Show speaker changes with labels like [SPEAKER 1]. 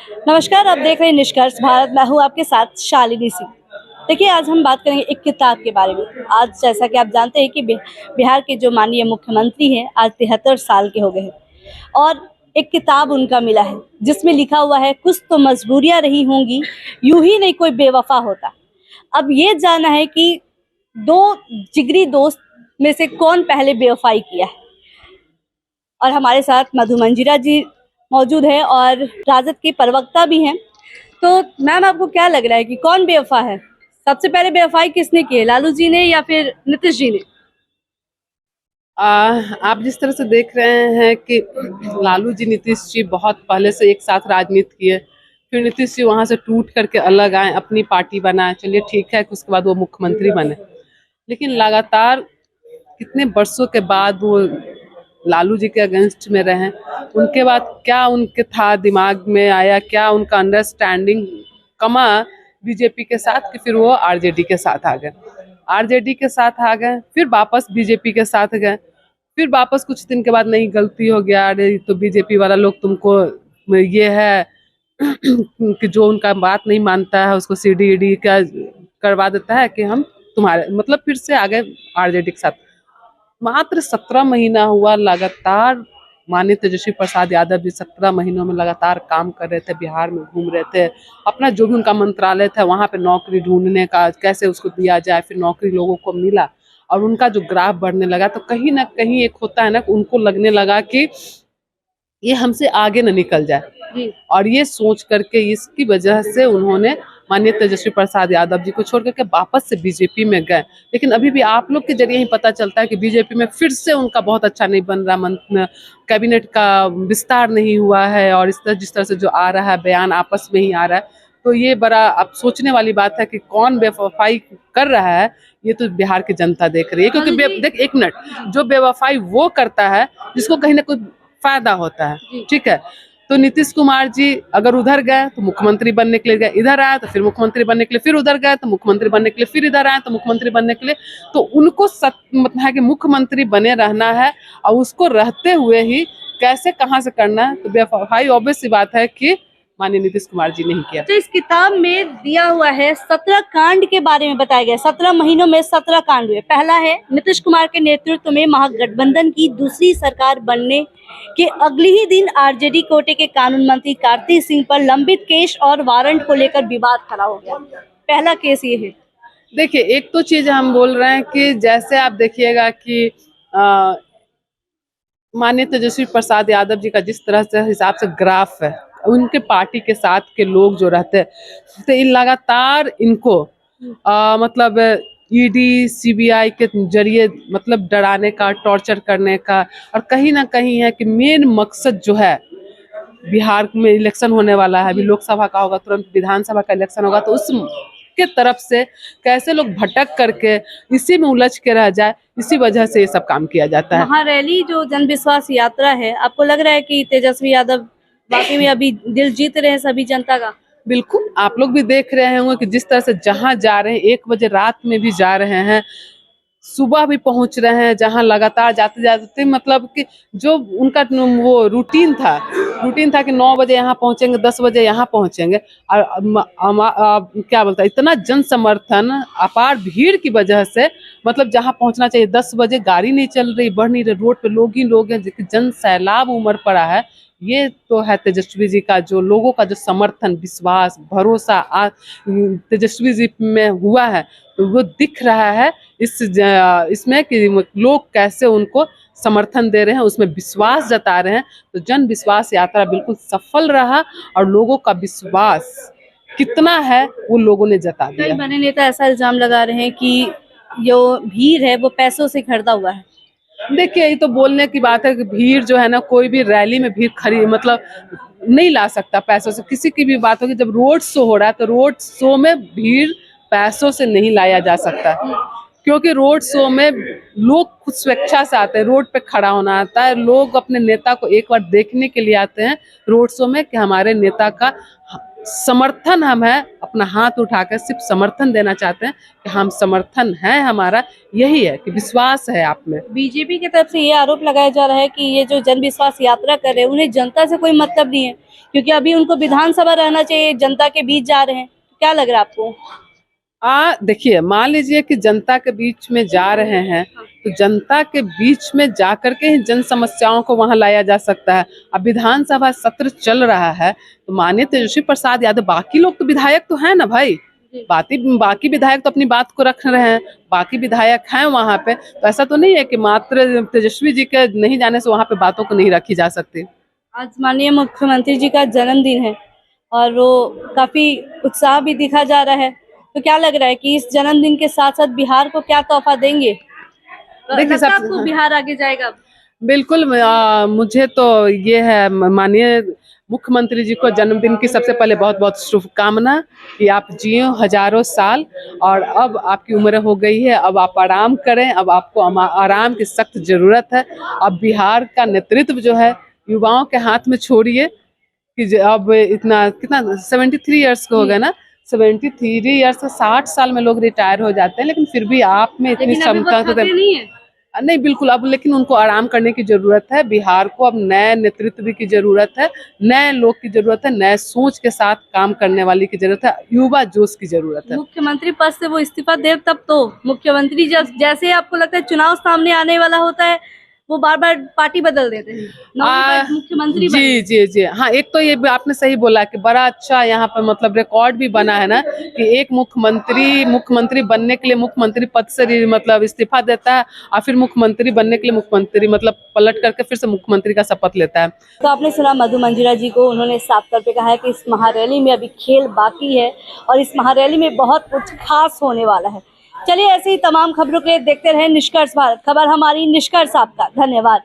[SPEAKER 1] नमस्कार, आप देख रहे हैं निष्कर्ष भारत। मैं हूँ आपके साथ शालिनी सिंह। देखिए, आज हम बात करेंगे एक किताब के बारे में। आज जैसा कि आप जानते हैं कि बिहार के जो माननीय मुख्यमंत्री हैं, आज 73 साल के हो गए हैं और एक किताब उनका मिला है, जिसमें लिखा हुआ है, कुछ तो मजबूरियाँ रही होंगी, यूँ ही नहीं कोई बेवफ़ा होता। अब ये जानना है कि 2 जिगरी दोस्त में से कौन पहले बेवफ़ाई किया है? और हमारे साथ मधु मंजीरा जी मौजूद हैं और राजद के प्रवक्ता भी हैं। तो मैम, आपको क्या लग रहा है कि कौन बेवफा है? सबसे पहले बेवफाई किसने की है, लालू जी ने या फिर नीतीश जी ने?
[SPEAKER 2] आ, आप जिस तरह से देख रहे हैं कि लालू जी नीतीश जी बहुत पहले से एक साथ राजनीति किए। फिर नीतीश जी वहां से टूट करके अलग आए, अपनी पार्टी बनाए। चलिए ठीक है कि उसके बाद वो मुख्यमंत्री बने, लेकिन लगातार कितने वर्षों के बाद वो लालू जी के अगेंस्ट में रहे। उनके बाद क्या उनके था दिमाग में आया, क्या उनका अंडरस्टैंडिंग कमा बीजेपी के साथ, कि फिर वो आरजेडी के साथ आ गए। आरजेडी के साथ आ गए, फिर वापस बीजेपी के साथ गए। फिर वापस कुछ दिन के बाद नहीं, गलती हो गया, अरे तो बीजेपी वाला लोग तुमको ये है कि जो उनका बात नहीं मानता है उसको सीडी ईडी का करवा देता है कि हम तुम्हारे मतलब फिर से आ गए आरजेडी के साथ। मात्र 17 महीना हुआ लगातार। माननीय तेजस्वी प्रसाद यादव जी 17 महीनों में लगातार काम कर रहे थे, बिहार में घूम रहे थे। अपना जो भी उनका मंत्रालय था वहां पे नौकरी ढूंढने का, कैसे उसको दिया जाए, फिर नौकरी लोगों को मिला और उनका जो ग्राफ बढ़ने लगा, तो कहीं ना कहीं एक होता है ना, उनको लगने लगा कि ये हमसे आगे न निकल जाए।
[SPEAKER 1] जी।
[SPEAKER 2] और ये सोच करके इसकी वजह से उन्होंने माननीय तेजस्वी प्रसाद यादव जी को छोड़ करके वापस से बीजेपी में गए। लेकिन अभी भी आप लोग के जरिए ही पता चलता है कि बीजेपी में फिर से उनका बहुत अच्छा नहीं बन रहा, कैबिनेट का विस्तार नहीं हुआ है और इस तरह जिस तरह से जो आ रहा है बयान आपस में ही आ रहा है। तो ये बड़ा अब सोचने वाली बात है कि कौन बेवफाई कर रहा है। ये तो बिहार की जनता देख रही है, क्योंकि देख एक मिनट, जो बेवफाई वो करता है जिसको कहीं ना कोई फायदा होता है, ठीक है। तो नीतीश कुमार जी अगर उधर गए तो मुख्यमंत्री बनने के लिए गए, इधर आए तो फिर मुख्यमंत्री बनने के लिए, फिर उधर गए तो मुख्यमंत्री बनने के लिए, फिर इधर आए तो मुख्यमंत्री बनने के लिए। तो उनको मतलब है कि मुख्यमंत्री बने रहना है और उसको रहते हुए ही कैसे कहाँ से करना है। तो बेवफाई ऑब्वियस सी बात है कि माननीय नीतीश कुमार जी ने ही किया।
[SPEAKER 1] तो इस किताब में दिया हुआ है, 17 कांड के बारे में बताया गया है। 17 महीनों में 17 कांड हुए। पहला है, नीतीश कुमार के नेतृत्व में महागठबंधन की दूसरी सरकार बनने के अगले ही दिन आरजेडी कोटे के कानून मंत्री कार्ति सिंह पर लंबित केस और वारंट को लेकर विवाद खड़ा हो गया। पहला केस ये है।
[SPEAKER 2] देखिए, एक तो चीज हम बोल रहे हैं कि जैसे आप देखिएगा कि माननीय तेजस्वी प्रसाद यादव जी का जिस तरह से हिसाब से ग्राफ है, उनके पार्टी के साथ के लोग जो रहते हैं, तो इन लगातार इनको मतलब ईडी सीबीआई के जरिए मतलब डराने का, टॉर्चर करने का। और कहीं ना कहीं है कि मेन मकसद जो है, बिहार में इलेक्शन होने वाला है, अभी लोकसभा का होगा, तुरंत विधानसभा का इलेक्शन होगा, तो उस के तरफ से कैसे लोग भटक करके इसी में उलझ के रह जाए, इसी वजह से ये सब काम किया जाता है।
[SPEAKER 1] महारैली जो जन विश्वास यात्रा है, आपको लग रहा है कि तेजस्वी यादव वाकई में अभी दिल जीत रहे हैं सभी जनता का?
[SPEAKER 2] बिल्कुल, आप लोग भी देख रहे होंगे कि जिस तरह से जहां जा रहे हैं, 1 बजे रात में भी जा रहे हैं, सुबह भी पहुंच रहे हैं, जहां लगातार जाते जाते मतलब कि जो उनका वो रूटीन था कि 9 बजे यहाँ पहुंचेंगे, 10 बजे यहाँ पहुंचेंगे। और क्या बोलता है, इतना जन समर्थन, अपार भीड़ की वजह से मतलब जहाँ पहुंचना चाहिए 10 बजे, गाड़ी नहीं चल रही, बढ़ नहीं रही, रोड पे लोग ही लोग हैं, जन सैलाब उमड़ पड़ा है। ये तो है तेजस्वी जी का, जो लोगों का जो समर्थन, विश्वास, भरोसा तेजस्वी जी में हुआ है, तो वो दिख रहा है इसमें कि लोग कैसे उनको समर्थन दे रहे हैं, उसमें विश्वास जता रहे हैं। तो जन विश्वास यात्रा बिल्कुल सफल रहा और लोगों का विश्वास कितना है वो लोगों ने जता
[SPEAKER 1] कई
[SPEAKER 2] दिया।
[SPEAKER 1] बड़े नेता ऐसा इल्जाम लगा रहे हैं कि जो भीड़ है वो पैसों से खरीदा हुआ है।
[SPEAKER 2] देखिए, ये तो बोलने की बात है कि भीड़ जो है ना, कोई भी रैली में भीड़ खरी मतलब नहीं ला सकता पैसों से। किसी की भी बात होगी, जब रोड शो हो रहा है तो रोड शो में भीड़ पैसों से नहीं लाया जा सकता, क्योंकि रोड शो में लोग खुद स्वेच्छा से आते हैं, रोड पे खड़ा होना आता है, लोग अपने नेता को एक बार देखने के लिए आते हैं रोड शो में कि हमारे नेता का समर्थन हम है, अपना हाथ उठाकर सिर्फ समर्थन देना चाहते हैं कि हम समर्थन है, हमारा यही है कि विश्वास है आप में।
[SPEAKER 1] बीजेपी की तरफ से ये आरोप लगाया जा रहा है कि ये जो जन विश्वास यात्रा कर रहे हैं उन्हें जनता से कोई मतलब नहीं है, क्योंकि अभी उनको विधानसभा रहना चाहिए, जनता के बीच जा रहे हैं। क्या लग रहा है आपको?
[SPEAKER 2] देखिए, मान लीजिए कि जनता के बीच में जा रहे हैं, तो जनता के बीच में जाकर के ही जन समस्याओं को वहां लाया जा सकता है। अब विधानसभा सत्र चल रहा है, तो माननीय तेजस्वी प्रसाद यादव, बाकी लोग तो विधायक तो है ना भाई, बाकी विधायक तो अपनी बात को रख रहे हैं, बाकी विधायक हैं वहां पे, तो ऐसा तो नहीं है कि मात्र तेजस्वी जी के नहीं जाने से वहां पे बातों को नहीं रखी जा सकती।
[SPEAKER 1] आज माननीय मुख्यमंत्री जी का जन्मदिन है और वो काफी उत्साह भी दिखा जा रहा है, तो क्या लग रहा है कि इस जन्मदिन के साथ साथ बिहार को क्या तोहफा देंगे?
[SPEAKER 2] देखिए,
[SPEAKER 1] लगता है आपको बिहार आगे जाएगा अब?
[SPEAKER 2] बिल्कुल, मुझे तो ये है, माननीय मुख्यमंत्री जी को जन्मदिन की सबसे पहले बहुत बहुत शुभकामना कि आप जियो हजारों साल, और अब आपकी उम्र हो गई है, अब आप आराम करें, अब आपको आराम की सख्त जरूरत है। अब बिहार का नेतृत्व जो है युवाओं के हाथ में छोड़िए कि अब इतना कितना 73 ईयर्स के हो गए ना, 73 ईयर्स से 60 साल में लोग रिटायर हो जाते हैं, लेकिन फिर भी आप में इतनी
[SPEAKER 1] लेकिन अभी वो
[SPEAKER 2] क्षमता
[SPEAKER 1] थके नहीं है।
[SPEAKER 2] नहीं, बिल्कुल, अब लेकिन उनको आराम करने की जरूरत है। बिहार को अब नए नेतृत्व की जरूरत है, नए लोग की जरूरत है, नए सोच के साथ काम करने वाली की जरूरत है, युवा जोश की जरूरत है।
[SPEAKER 1] मुख्यमंत्री पद से वो इस्तीफा दे तब तो मुख्यमंत्री जब जैसे ही आपको लगता है चुनाव सामने आने वाला होता है वो बार बार पार्टी बदल देते हैं, मुख्यमंत्री बन
[SPEAKER 2] जी जी जी, हाँ, एक तो ये भी आपने सही बोला कि बड़ा अच्छा यहाँ पर मतलब रिकॉर्ड भी बना है ना कि एक मुख्यमंत्री बनने के लिए मुख्यमंत्री पद से मतलब इस्तीफा देता है, और फिर मुख्यमंत्री बनने के लिए मुख्यमंत्री मतलब पलट करके फिर से मुख्यमंत्री का शपथ लेता है।
[SPEAKER 1] तो आपने सुना मधु मंजिला जी को, उन्होंने साफ तौर पे कहा है कि इस महारैली में अभी खेल बाकी है और इस महारैली में बहुत कुछ खास होने वाला है। चलिए, ऐसे ही तमाम खबरों के लिए देखते रहे निष्कर्ष भारत। खबर हमारी, निष्कर्ष आपका। धन्यवाद।